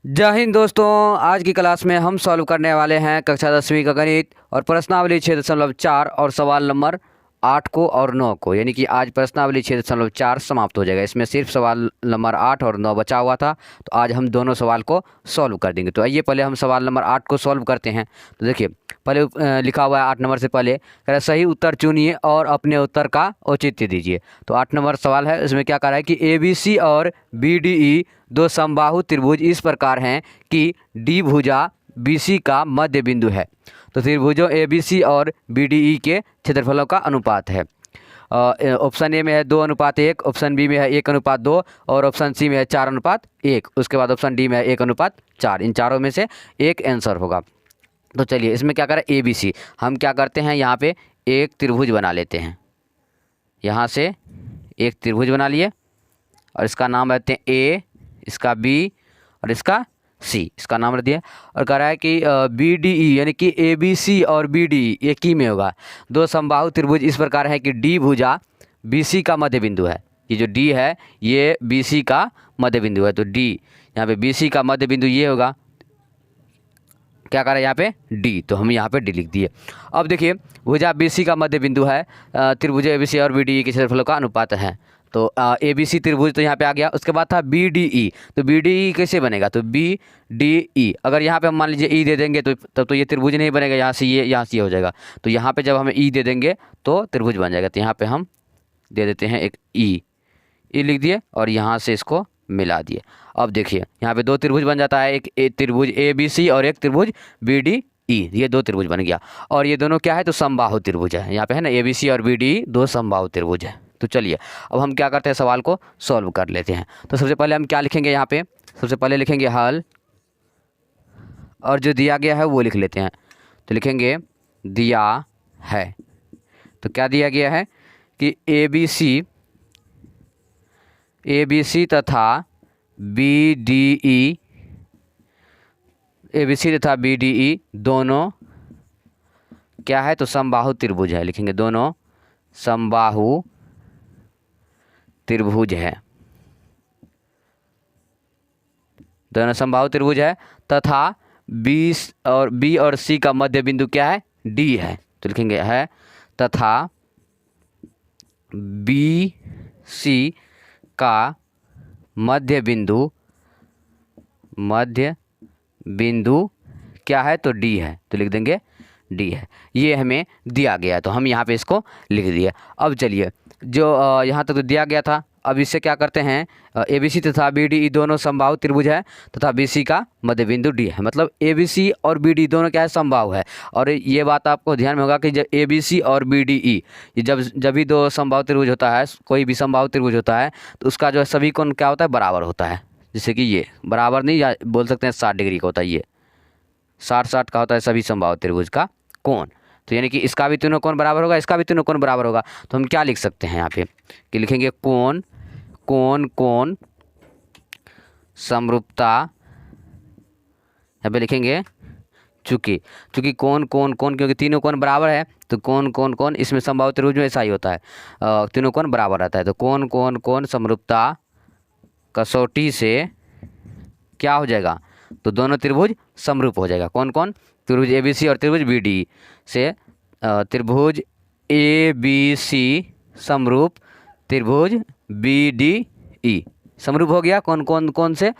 जय हिंद दोस्तों। आज की क्लास में हम सॉल्व करने वाले हैं कक्षा 10वीं का गणित और प्रश्नावली 6.4 और सवाल नंबर 8 को और 9 को, यानी कि आज प्रश्नावली 6.4 समाप्त हो जाएगा। इसमें सिर्फ सवाल नंबर 8 और 9 बचा हुआ था, तो आज हम दोनों सवाल को सॉल्व कर देंगे। तो आइए पहले हम सवाल नंबर 8 को सॉल्व करते हैं। तो देखिए पहले लिखा हुआ है 8 नंबर से पहले, कह रहा है सही उत्तर चुनिए और अपने उत्तर का औचित्य दीजिए। तो 8 नंबर सवाल है, इसमें क्या कह रहा है कि ABC और BDE दो समबाहु त्रिभुज इस प्रकार हैं कि डी भुजा BC का मध्य बिंदु है। तो त्रिभुजों ABC और BDE के क्षेत्रफलों का अनुपात है। ऑप्शन ए में है 2:1, ऑप्शन बी में है 1:2 और ऑप्शन सी में है 4:1। उसके बाद ऑप्शन डी में है 1:4। इन चारों में से एक आंसर होगा। तो चलिए इसमें क्या करें, ABC हम क्या करते हैं, यहाँ पे एक त्रिभुज बना लेते हैं। यहाँ से एक त्रिभुज बना लिए और इसका नाम रखते हैं A, इसका B और इसका C, इसका नाम रख दिया। और कह रहा है कि BDE यानी कि ABC और BDE एक ही में होगा। दो समबाहु त्रिभुज इस प्रकार है कि D भुजा BC का मध्य बिंदु है। ये जो D है ये BC का मध्य बिंदु है। तो D यहाँ पे BC का मध्य बिंदु ये होगा। क्या करें यहाँ पे D, तो हम यहाँ पे D लिख दिए। अब देखिए भुजा BC का मध्य बिंदु है, त्रिभुज ABC और BDE के क्षेत्रफलों का अनुपात है। तो ABC त्रिभुज तो यहाँ पे आ गया। उसके बाद था BDE, तो BDE कैसे बनेगा, तो BDE अगर यहाँ पे हम मान लीजिए E दे देंगे तो तब तो ये त्रिभुज नहीं बनेगा, यहाँ से ये यहाँ से ये हो जाएगा। तो यहाँ पे जब हम E दे देंगे तो त्रिभुज बन जाएगा। तो यहाँ पे हम दे देते हैं एक E लिख दिए और यहाँ से इसको मिला दिए। अब देखिए यहाँ पे दो त्रिभुज बन जाता है, एक त्रिभुज ABC और एक त्रिभुज BDE। ये दो त्रिभुज बन गया और ये दोनों क्या है, तो समबाहु त्रिभुज है। यहाँ पे है ना ABC और BDE दो समबाहु त्रिभुज है। तो चलिए अब हम क्या करते हैं, सवाल को सॉल्व कर लेते हैं। तो सबसे पहले हम क्या लिखेंगे, यहाँ पे सबसे पहले लिखेंगे हल और जो दिया गया है वो लिख लेते हैं। तो लिखेंगे दिया है, तो क्या दिया गया है कि ABC तथा BDE दोनों क्या है, तो समबाहु त्रिभुज है। लिखेंगे दोनों समबाहु त्रिभुज है, दोनों समबाहु त्रिभुज है तथा B और C का मध्य बिंदु क्या है, D है। तो लिखेंगे है तथा BC का मध्य बिंदु क्या है, तो D है। तो लिख देंगे D है। ये हमें दिया गया है तो हम यहाँ पे इसको लिख दिए। अब चलिए जो यहाँ तक तो दिया गया था, अब इससे क्या करते हैं, ABC तथा BDE दोनों समबाहु त्रिभुज है तथा BC का मध्य बिंदु D है। मतलब ABC और BD दोनों क्या है, समबाहु है। और ये बात आपको ध्यान में होगा कि जब ABC और BDE ये जब भी दो समबाहु त्रिभुज होता है, कोई भी समबाहु त्रिभुज होता है तो उसका जो सभी कोण क्या होता है, बराबर होता है। जैसे कि ये बराबर नहीं, या बोल सकते हैं 60 डिग्री का होता है। ये 60 का होता है सभी समबाहु त्रिभुज का कोण। तो यानी कि इसका भी तीनों कोण बराबर होगा, इसका भी तीनों कोण बराबर होगा। तो हम क्या लिख सकते हैं यहाँ पे कि लिखेंगे कोण कोण कोण समरूपता। यहाँ पे लिखेंगे चूंकि कोण कोण कोण, क्योंकि तीनों कोण बराबर है तो कोण कोण कोण, इसमें समबाहु त्रिभुज में ऐसा ही होता है, तीनों कोण बराबर रहता है। तो कोण कोण कोण समरूपता कसौटी से क्या हो जाएगा, तो दोनों त्रिभुज समरूप हो जाएगा। कौन कौन, त्रिभुज ABC और त्रिभुज BDE से त्रिभुज ABC समरूप त्रिभुज BDE समरूप हो गया। कौन कौन कौन से,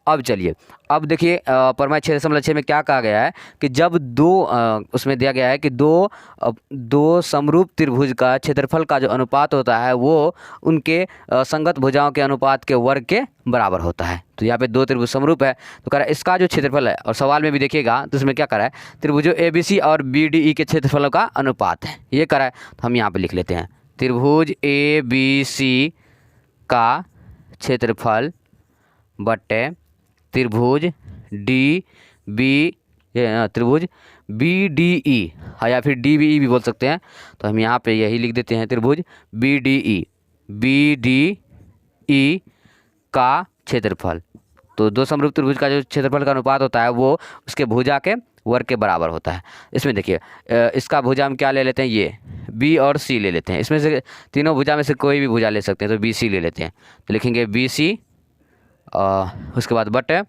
अब चलिए अब देखिए प्रमेय 6.6 में क्या कहा गया है कि जब उसमें दिया गया है कि दो समरूप त्रिभुज का क्षेत्रफल का जो अनुपात होता है वो उनके संगत भुजाओं के अनुपात के वर्ग के बराबर होता है। तो यहाँ पे दो त्रिभुज समरूप है तो कह रहा है इसका जो क्षेत्रफल है, और सवाल में भी देखिएगा तो उसमें क्या करा है, त्रिभुजों ABC और BDE के क्षेत्रफलों का अनुपात है, ये करा है। तो हम यहाँ पे लिख लेते हैं त्रिभुज ABC का क्षेत्रफल बटे त्रिभुज त्रिभुज BDE या फिर DBE भी बोल सकते हैं। तो हम यहाँ पे यही लिख देते हैं त्रिभुज BDE का क्षेत्रफल। तो दो समरूप त्रिभुज का जो क्षेत्रफल का अनुपात होता है वो उसके भुजा के वर्ग के बराबर होता है। इसमें देखिए इसका भुजा हम क्या ले लेते हैं, ये B और C ले लेते हैं। इसमें से तीनों भुजा में से कोई भी भुजा ले सकते हैं, तो BC ले लेते हैं। तो लिखेंगे BC उसके बाद बटे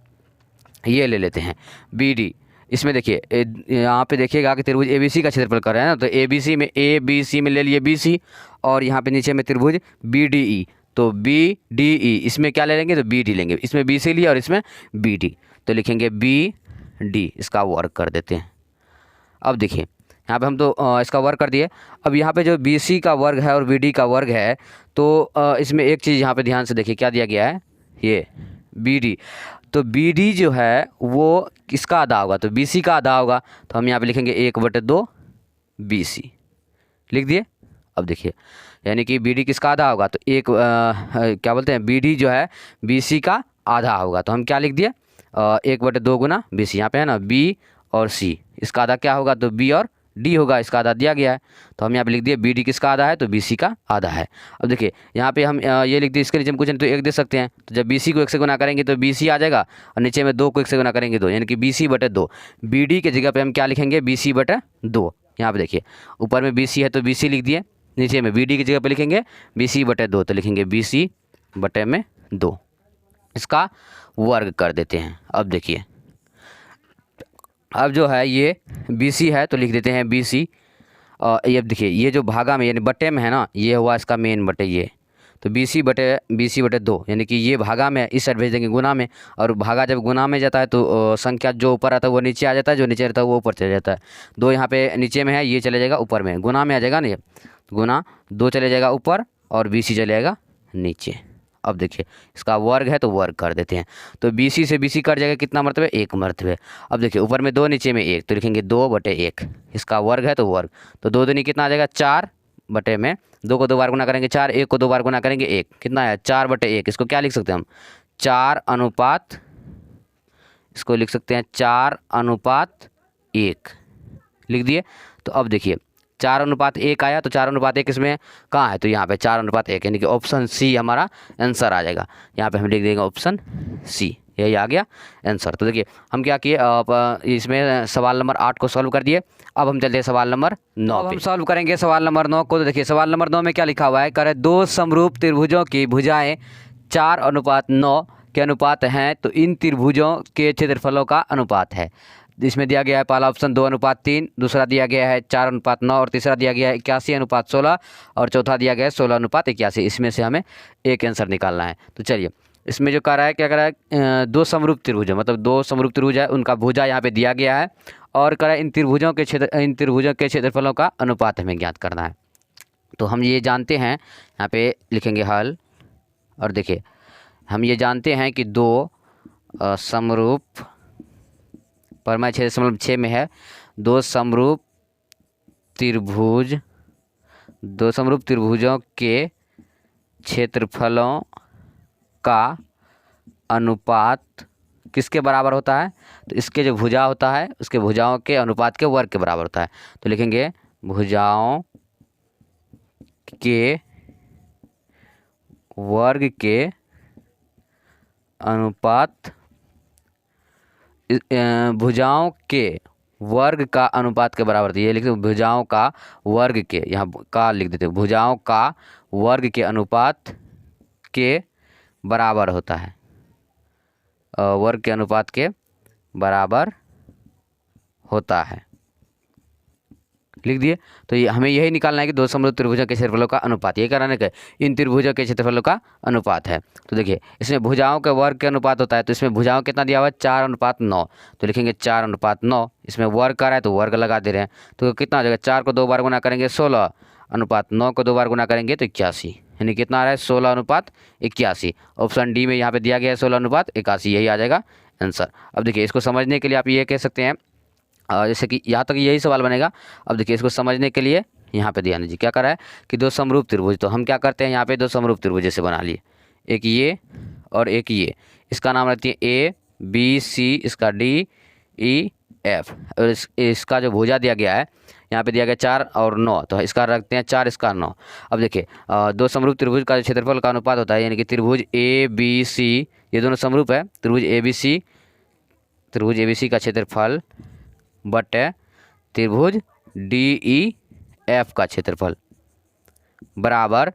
ये ले लेते हैं बी डी। इसमें देखिए यहाँ पे देखिएगा कि त्रिभुज ए बी सी का क्षेत्रफल कर रहे हैं ना, तो ए बी सी में ले लिए बी सी, और यहाँ पे नीचे में त्रिभुज बी डी ई, तो बी डी ई इसमें क्या ले लेंगे, तो बी डी लेंगे। इसमें बी सी लिया और इसमें बी डी, तो लिखेंगे बी डी, इसका वर्ग कर देते हैं। अब देखिए यहाँ पे हम तो इसका वर्ग कर दिए। अब यहाँ पे जो बी सी का वर्ग है और बी डी का वर्ग है, तो इसमें एक चीज़ यहाँ पे ध्यान से देखिए क्या दिया गया है, ये बी डी, तो बी डी जो है वो किसका आधा होगा, तो बी सी का आधा होगा, तो हम यहाँ पे लिखेंगे 1/2 बी सी, लिख दिए। अब देखिए यानी कि बी डी किसका आधा होगा, तो क्या बोलते हैं, बी डी जो है बी सी का आधा होगा, तो हम क्या लिख दिए 1/2 गुना बी सी। यहाँ पे है ना बी और सी, इसका आधा क्या होगा, तो बी और डी होगा, इसका आधा दिया गया है, तो हम यहाँ पे लिख दिए बी डी किसका आधा है, तो बी सी का आधा है। अब देखिए यहाँ पे हम ये लिख दिए, इसके नीचे हम कुछ नहीं तो 1 दे सकते हैं, तो जब बी सी को 1 से गुना करेंगे तो बी सी आ जाएगा, और नीचे में 2 को 1 से गुना करेंगे 2, यानी कि बी सी बटे 2। बी डी की जगह पे हम क्या लिखेंगे, बी सी बटे 2। यहाँ पे देखिए ऊपर में बी सी है तो बी सी लिख दिए, नीचे में बी डी की जगह पे लिखेंगे बी सी बटे 2, तो लिखेंगे बी सी बटे में 2, इसका वर्ग कर देते हैं। अब देखिए अब जो है ये बी सी है, तो लिख देते हैं बी सी। ये देखिए ये जो भागा में यानी बटे में है ना, ये हुआ इसका मेन बटे ये, तो बी सी बटे 2, यानी कि ये भागा में इस साइड भेज देंगे गुना में, और भागा जब गुना में जाता है तो संख्या जो ऊपर आता है वो नीचे आ जाता है, जो नीचे रहता है वो ऊपर चले जाता है। 2 यहाँ पे नीचे में है, ये चले जाएगा ऊपर में, गुना में आ जाएगा ना, ये गुना 2 चले जाएगा ऊपर और बी सी चले जाएगा नीचे। अब देखिए इसका वर्ग है तो वर्ग कर देते हैं, तो बी सी से बी सी कट जाएगा, कितना मरतबे, 1 मरतबे। अब देखिए ऊपर में 2 नीचे में 1, तो लिखेंगे 2/1, इसका वर्ग है तो वर्ग, तो 2 दूनी कितना आ जाएगा 4 बटे में 2 को 2 बार गुना करेंगे 4, 1 को 2 बार गुना करेंगे 1, कितना है 4/1। इसको क्या लिख सकते हैं हम 4:1, इसको लिख सकते हैं 4:1 लिख दिए। तो अब देखिए 4:1 आया, तो 4:1 इसमें कहाँ है, तो यहाँ पे 4:1, यानी कि ऑप्शन सी हमारा आंसर आ जाएगा। यहाँ पे हम लिख देंगे ऑप्शन सी, यही आ गया आंसर। तो देखिए हम क्या किए, इसमें सवाल नंबर 8 को सॉल्व कर दिए। अब हम चलते हैं सवाल नंबर 9 पे। हम सॉल्व करेंगे सवाल नंबर 9 को। तो देखिए सवाल नंबर 9 में क्या लिखा हुआ है, करे 2 समरूप त्रिभुजों की भुजाएं 4:9 के अनुपात हैं, तो इन त्रिभुजों के क्षेत्रफलों का अनुपात है। इसमें दिया गया है पहला ऑप्शन 2:3, दूसरा दिया गया है 4:9, और तीसरा दिया गया है 81:16, और चौथा दिया गया है 16:81। इसमें से हमें एक आंसर निकालना है। तो चलिए इसमें जो कर रहा है, क्या कर रहा है, 2 समरूप त्रिभुज, मतलब 2 समरूप त्रिभुज है, उनका भुजा यहाँ पे दिया गया है, और कर इन त्रिभुजों के क्षेत्रफलों का अनुपात हमें ज्ञात करना है। तो हम ये जानते हैं, यहाँ पे लिखेंगे हल, और देखिए हम ये जानते हैं कि 2 समरूप, परिमाण 6.6 में है, 2 समरूप त्रिभुजों के क्षेत्रफलों का अनुपात किसके बराबर होता है, तो इसके जो भुजा होता है उसके भुजाओं के अनुपात के वर्ग के बराबर होता है। तो लिखेंगे भुजाओं के वर्ग के अनुपात, भुजाओं के वर्ग का अनुपात के बराबर थी। ये लिखते हैं भुजाओं का वर्ग के, यहाँ का लिख देते हैं, भुजाओं का वर्ग के अनुपात के बराबर होता है, वर्ग के अनुपात के बराबर होता है, लिख दिए। तो ये हमें यही निकालना है कि 2 समरूप त्रिभुजों के क्षेत्रफलों का अनुपात, ये कराने का इन त्रिभुजों के क्षेत्रफलों का अनुपात है। तो देखिए इसमें भुजाओं के वर्ग के अनुपात होता है, तो इसमें भुजाओं कितना दिया हुआ है 4:9, तो लिखेंगे 4:9। इसमें वर्ग कर रहा है तो वर्ग लगा दे रहे हैं, तो कितना हो जाएगा, 4 को 2 बार गुना करेंगे 16:9 को 2 बार गुना करेंगे तो 81, यानी कितना आ रहा है 16:81। ऑप्शन डी में यहाँ पे दिया गया है 16:81, यही आ जाएगा आंसर। अब देखिए इसको समझने के लिए आप ये कह सकते हैं, जैसे कि यहाँ तक यही सवाल बनेगा। अब देखिए इसको समझने के लिए यहाँ पे ध्यान दीजिए, क्या कर रहा है कि 2 समरूप त्रिभुज, तो हम क्या करते हैं यहाँ पे 2 समरूप त्रिभुज जैसे बना लिए, एक ये और एक ये, इसका नाम रखती है ए बी सी, इसका डी ई एफ, और इसका जो भुजा दिया गया है यहाँ पे दिया गया 4 और 9, तो इसका रखते हैं 4, इसका 9। अब देखिए 2 समरूप त्रिभुज का क्षेत्रफल का अनुपात होता है, यानी कि त्रिभुज ए बी सी, ये दोनों समरूप है, त्रिभुज ए बी सी का क्षेत्रफल बटे त्रिभुज डी ई एफ का क्षेत्रफल बराबर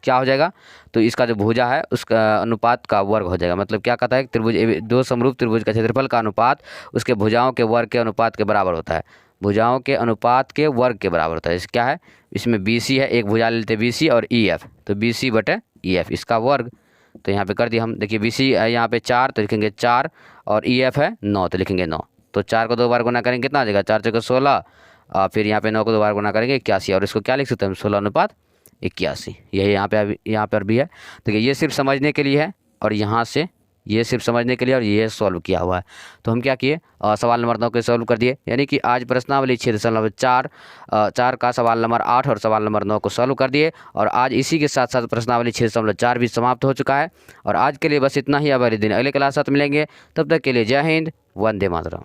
क्या हो जाएगा, तो इसका जो भुजा है उसका अनुपात का वर्ग हो जाएगा। मतलब क्या कहता है, त्रिभुज दो समरूप त्रिभुज का क्षेत्रफल का अनुपात उसके भुजाओं के वर्ग के अनुपात के बराबर होता है। भुजाओं के अनुपात के वर्ग के बराबर होता है। इस क्या है, इसमें BC है, एक भुजा ले लेते हैं BC और EF, तो BC बटे EF इसका वर्ग। तो यहाँ पे कर दिया हम। देखिए BC है यहाँ पे 4 तो लिखेंगे 4 और EF है 9 तो लिखेंगे 9। तो 4 को 2 बार गुना करेंगे कितना आ जाएगा, 4 4 16, फिर यहाँ पे 9 को 2 बार गुना करेंगे 81, और इसको क्या लिख सकते हैं हम, 16:81। यही यहाँ पर भी है। देखिए ये सिर्फ समझने के लिए है, और यहाँ से ये सिर्फ समझने के लिए, और ये सॉल्व किया हुआ है। तो हम क्या किए, सवाल नंबर 9 को सॉल्व कर दिए। यानी कि आज प्रश्नावली 6.4 का सवाल नंबर 8 और सवाल नंबर 9 को सॉल्व कर दिए। और आज इसी के साथ साथ प्रश्नावली 6.4 भी समाप्त हो चुका है। और आज के लिए बस इतना ही। अब अगले दिन अगले क्लास साथ मिलेंगे। तब तक के लिए जय हिंद, वंदे मातरम।